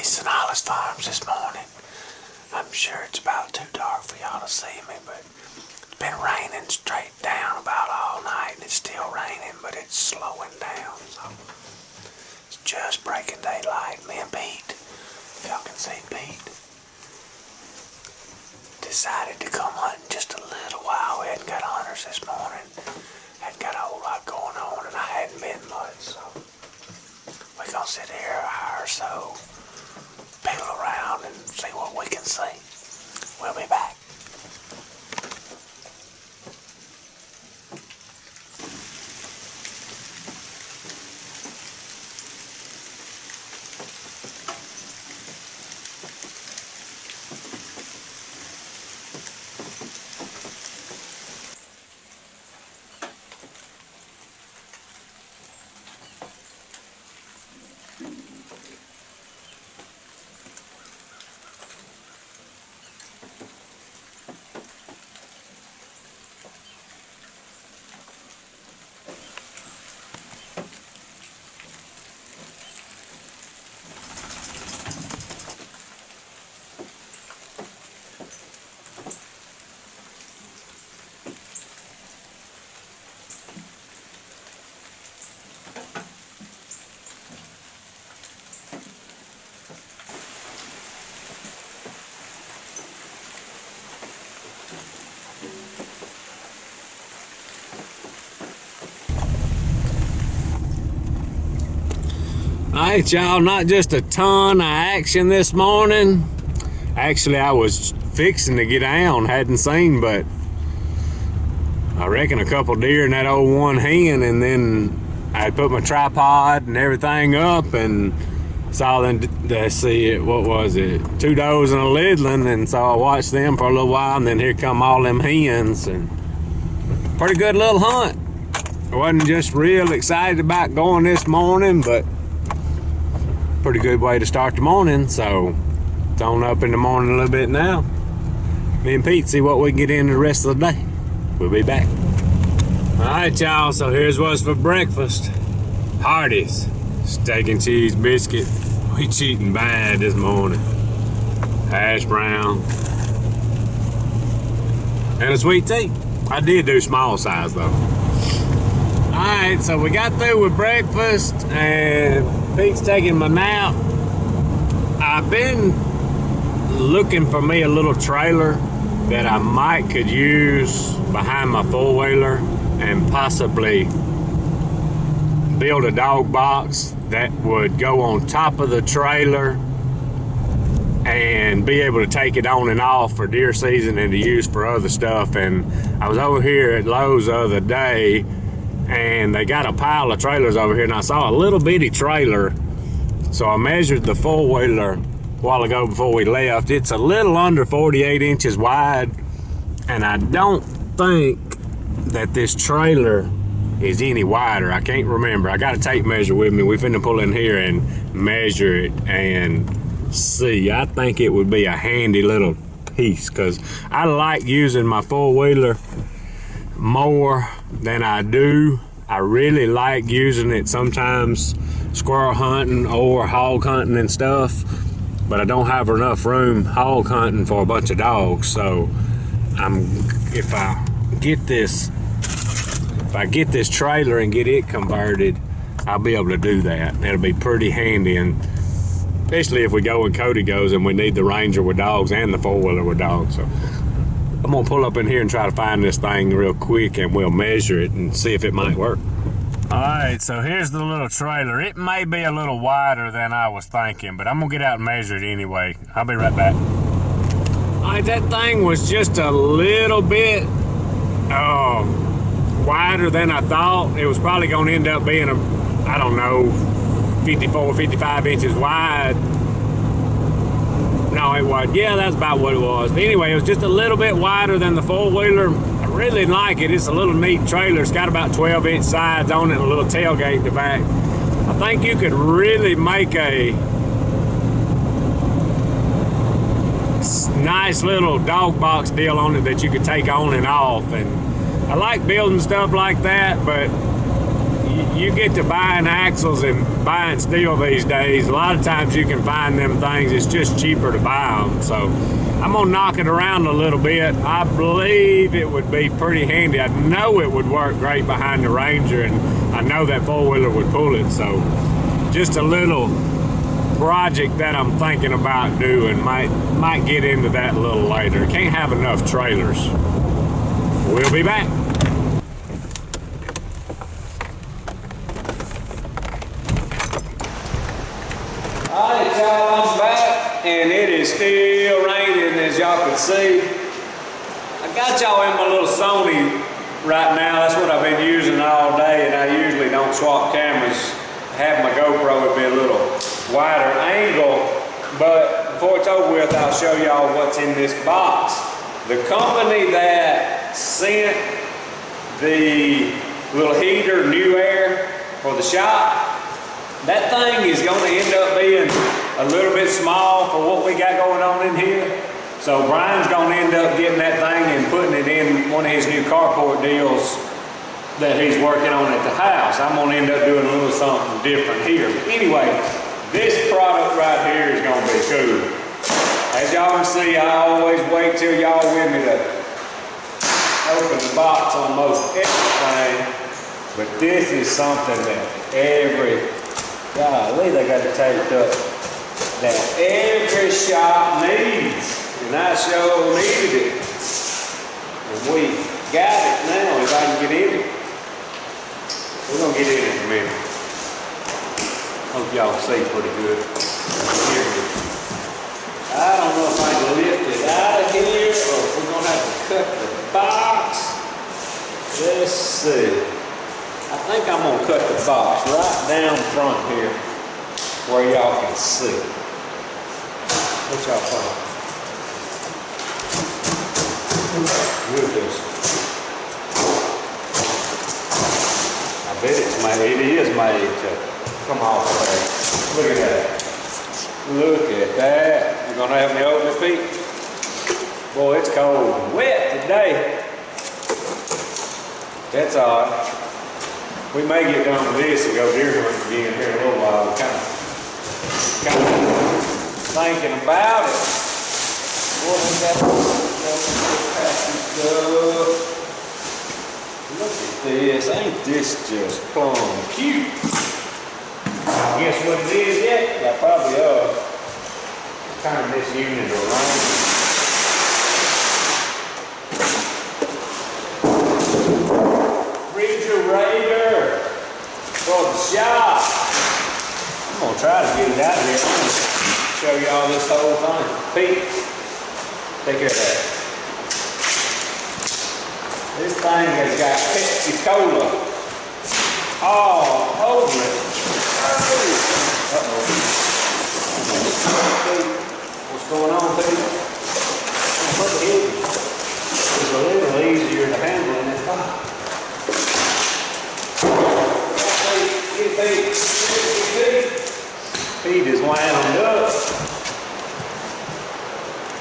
Hollis and Hollis Farms this morning. I'm sure it's about too dark for y'all to see me, but it's been raining straight down about all night, and it's still raining, but it's slowing down, so it's just breaking daylight. Me and Pete, if y'all can see Pete, decided to come hunting just a little while. We hadn't got hunters this morning, hadn't got a whole lot going on, and I hadn't been much, so we're gonna sit here an hour or so, peel around and see what we can see. We'll be back. Alright, y'all, not just a ton of action this morning. Actually, I was fixing to get down, hadn't seen, but I reckon a couple deer in that old one hen, and then I put my tripod and everything up and saw them, let's see, what was it, 2 does and a lidling, and so I watched them for a little while, and then here come all them hens, and pretty good little hunt. I wasn't just real excited about going this morning, but pretty good way to start the morning, so it's on up in the morning a little bit now. Me and Pete see what we can get into the rest of the day. We'll be back. Alright, y'all, so here's what's for breakfast. Hardee's steak and cheese biscuit. We cheating bad this morning. Hash brown and a sweet tea. I did do small size though. Alright, so we got through with breakfast and Pete's taking my nap. I've been looking for me a little trailer that I might could use behind my four-wheeler and possibly build a dog box that would go on top of the trailer and be able to take it on and off for deer season and to use for other stuff. And I was over here at Lowe's the other day, and they got a pile of trailers over here, and I saw a little bitty trailer. So I measured the four-wheeler a while ago before we left. It's a little under 48 inches wide, and I don't think that this trailer is any wider. I can't remember. I got a tape measure with me. We finna pull in here and measure it and see. I think it would be a handy little piece, because I like using my four-wheeler more than I do. I really like using it sometimes squirrel hunting or hog hunting and stuff, but I don't have enough room hog hunting for a bunch of dogs. So if I get this trailer and get it converted, I'll be able to do that. It'll be pretty handy, and especially if we go when Cody goes and we need the Ranger with dogs and the four-wheeler with dogs. So I'm gonna pull up in here and try to find this thing real quick, and we'll measure it and see if it might work. All right, so here's the little trailer. It may be a little wider than I was thinking, but I'm gonna get out and measure it anyway. I'll be right back. All right, that thing was just a little bit wider than I thought. It was probably gonna end up being I don't know, 54, 55 inches wide. No, it was. Yeah, that's about what it was. But anyway, it was just a little bit wider than the four-wheeler. I really like it. It's a little neat trailer. It's got about 12-inch sides on it and a little tailgate in the back. I think you could really make a nice little dog box deal on it that you could take on and off. And I like building stuff like that, but you get to buying axles and buying steel these days, a lot of times you can find them things, it's just cheaper to buy them. So I'm gonna knock it around a little bit. I believe it would be pretty handy. I know it would work great behind the Ranger, and I know that four-wheeler would pull it. So just a little project that I'm thinking about doing. Might get into that a little later. Can't have enough trailers. We'll be back. Alright, y'all, I'm back, and it is still raining, as y'all can see. I got y'all in my little Sony right now. That's what I've been using all day, and I usually don't swap cameras. Have my GoPro would be a little wider angle, but before it's over with, I'll show y'all what's in this box. The company that sent the little heater, NewAIr, for the shop, that thing is going to end up being a little bit small for what we got going on in here. So Brian's going to end up getting that thing and putting it in one of his new carport deals that he's working on at the house. I'm going to end up doing a little something different here. But anyway, this product right here is going to be cool. As y'all can see, I always wait till y'all with me to open the box on most everything. But this is something that golly, they got it taped up, that every shop needs. And I sure needed it. And we got it now, if I can get in it. We're gonna get in it in a minute. Hope y'all see pretty good. I don't know if I can lift it out of here or if we're gonna have to cut the box. Let's see. I think I'm gonna cut the box right down front here where y'all can see. What y'all think? Look at this. I bet it's made, it is made to come off there. Look at that. Look at that. You gonna help me open it, Pete? Boy, it's cold and wet today. That's all right. We may get done with this and go deer hunting again here in a little while. We're kind of thinking about it. Boy, look at this. Ain't this just plumb cute? Guess what it is yet? I probably turn this unit around. Refrigerator for the shop. I'm gonna try to get it out of here. I'm gonna show y'all this whole thing. Pete, take care of that. This thing has got Pepsi Cola all over it. Uh-oh. What's going on, Pete? It's a little easier to handle in this box. Pete is wound up.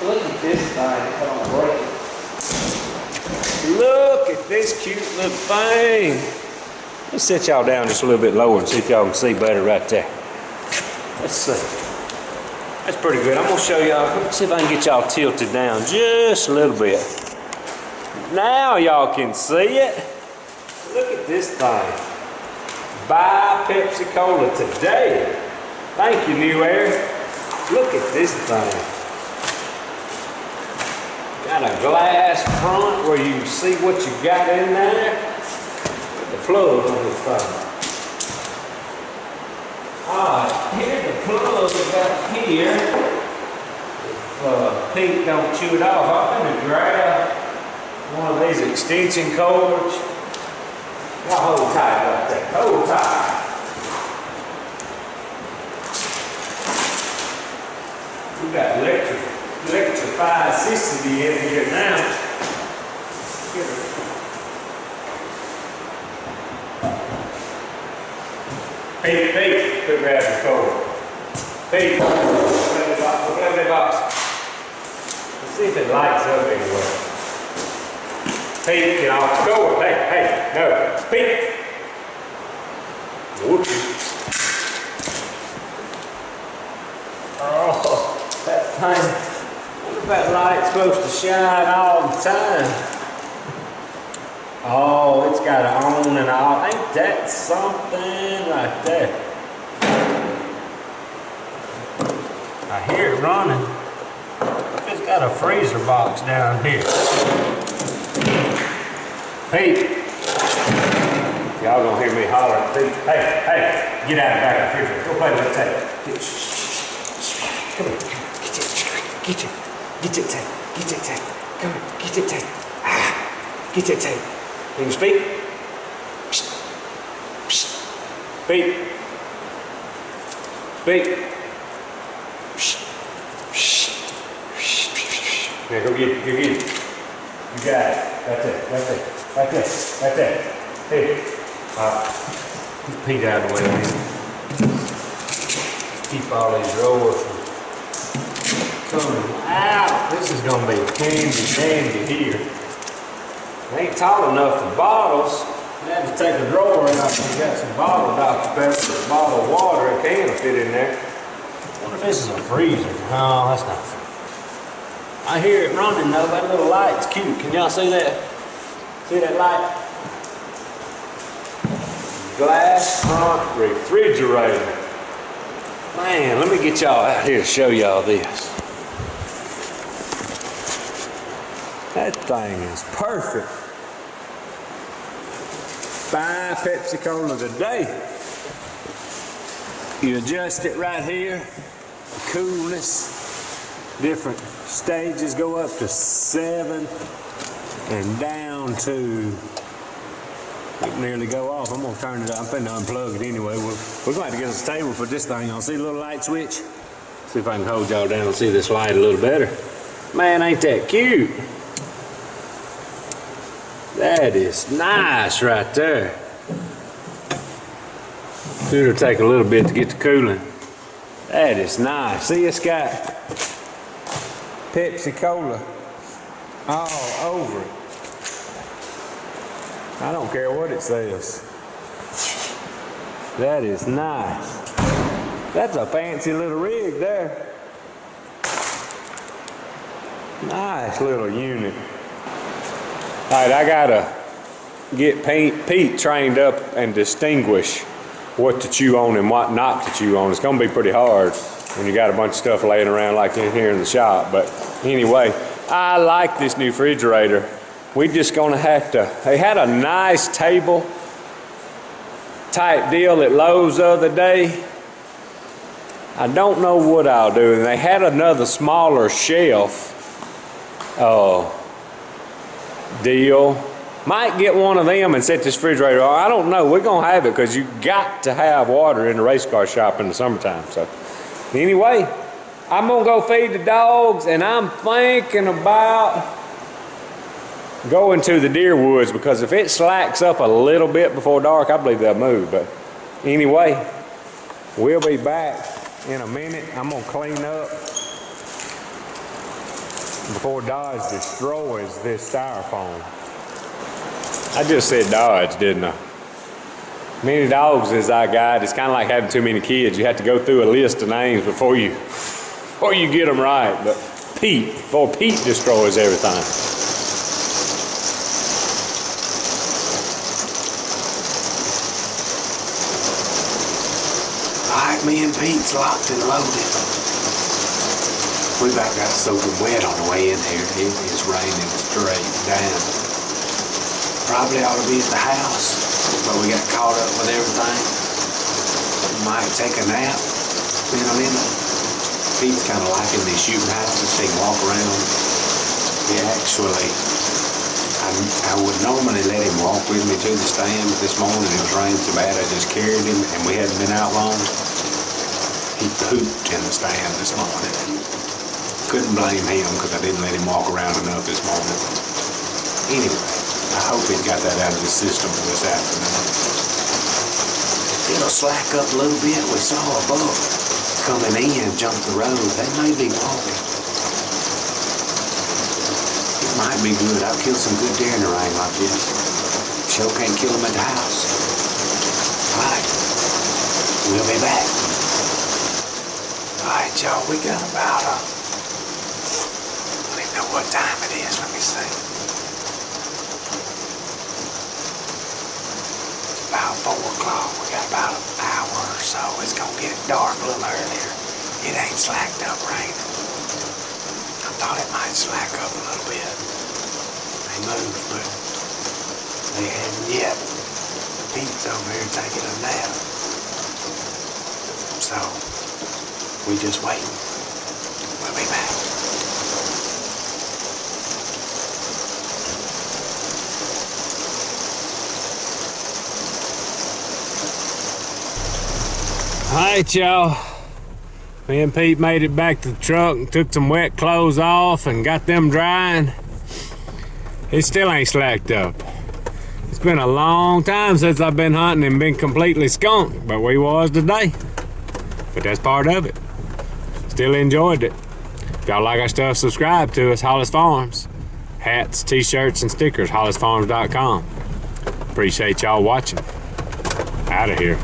Look at this thing. I don't break it. Look at this cute little thing. Let's sit y'all down just a little bit lower and see if y'all can see better right there. Let's see. That's pretty good. I'm gonna show y'all. Let's see if I can get y'all tilted down just a little bit. Now y'all can see it. Look at this thing. Buy Pepsi Cola today. Thank you, NewAIr. Look at this thing. Got a glass front where you can see what you got in there. The plug on this thing. Alright, here's the plug about here. If Pete don't chew it off, I'm going to grab one of these extension cords. Y'all hold tight right there. Hold tight. We got electrified system in here now. Pete, quit grabbing the cord. Pete, grab that box. Let's see if it lights up anywhere. Pete, get off the cord. Hey, no. Pete. Whoops. Oh, that thing. What if that light's supposed to shine all the time? Oh, it's got it on and off. Ain't that something right there? I hear it running. It's got a freezer box down here. Pete. Y'all gonna hear me hollering. Pete. Hey, get out of the back of the freezer. Go play with that tape. Come here. Get that tape. Get that tape. Come here. Get that tape. Get that tape. You can speak? Speak. Speak. Now go get it. Go get it. You got it. Right there. Right there. Right there. Right there. Here. Keep Pete out of the way, man. Keep all these drawers from coming out. This is gonna be candy here. It ain't tall enough for bottles. I had to take a drawer out and got some bottled Dr. Pepper, a bottle of water, a can will fit in there. I wonder if this is a freezer. No, that's not. I hear it running though. That little light's cute. Can y'all see that? See that light? Glass front refrigerator. Man, let me get y'all out here to show y'all this. That thing is perfect. Buy Pepsi Cola today. You adjust it right here. Coolness. Different stages go up to 7 and down to, it can nearly go off. I'm gonna turn it up. I'm finna unplug it anyway. We're gonna have to get us a table for this thing. Y'all see the little light switch? See if I can hold y'all down and see this light a little better. Man, ain't that cute? That is nice right there. It'll take a little bit to get the cooling. That is nice. See, it's got Pepsi Cola all over it. I don't care what it says. That is nice. That's a fancy little rig there. Nice little unit. All right, I gotta get Pete trained up and distinguish what to chew on and what not to chew on. It's gonna be pretty hard when you got a bunch of stuff laying around like in here in the shop. But anyway, I like this new refrigerator. We just gonna have to, they had a nice table type deal at Lowe's the other day. I don't know what I'll do. And they had another smaller shelf deal. Might get one of them and set this refrigerator on. I don't know. We're gonna have it because you got to have water in the race car shop in the summertime. So anyway, I'm gonna go feed the dogs, and I'm thinking about going to the deer woods because if it slacks up a little bit before dark, I believe they'll move. But anyway, we'll be back in a minute. I'm gonna clean up before Dodge destroys this styrofoam. I just said Dodge, didn't I? Many dogs as I got, it's kind of like having too many kids. You have to go through a list of names before you get them right. But Pete, before Pete destroys everything. All right, me and Pete's locked and loaded. We about got soaking wet on the way in here. It is raining straight down. Probably ought to be at the house, but we got caught up with everything. Might take a nap in a minute. Pete's kind of liking these shooting houses, so he can walk around. He actually, I would normally let him walk with me to the stand, but this morning it was raining so bad I just carried him, and we hadn't been out long. He pooped in the stand this morning. Couldn't blame him because I didn't let him walk around enough this morning. Anyway, I hope he's got that out of his system for this afternoon. It'll slack up a little bit. We saw a buck coming in, jump the road. They may be walking. It might be good. I'll kill some good deer in the rain like this. Sure can't kill them at the house. All right. We'll be back. Alright, y'all, we got about, I don't even know what time it is. Let me see. It's about 4 o'clock. We got about an hour or so. It's gonna get dark a little earlier. It ain't slacked up raining. I thought it might slack up a little bit. They moved, but they hadn't yet. Pete's over here taking a nap. So, we just waiting. We'll be back. Alright, y'all. Me and Pete made it back to the truck and took some wet clothes off and got them drying. It still ain't slacked up. It's been a long time since I've been hunting and been completely skunked, but we was today. But that's part of it. Still enjoyed it. If y'all like our stuff, subscribe to us, Hollis Farms. Hats, t-shirts, and stickers, hollisfarms.com. Appreciate y'all watching. Out of here.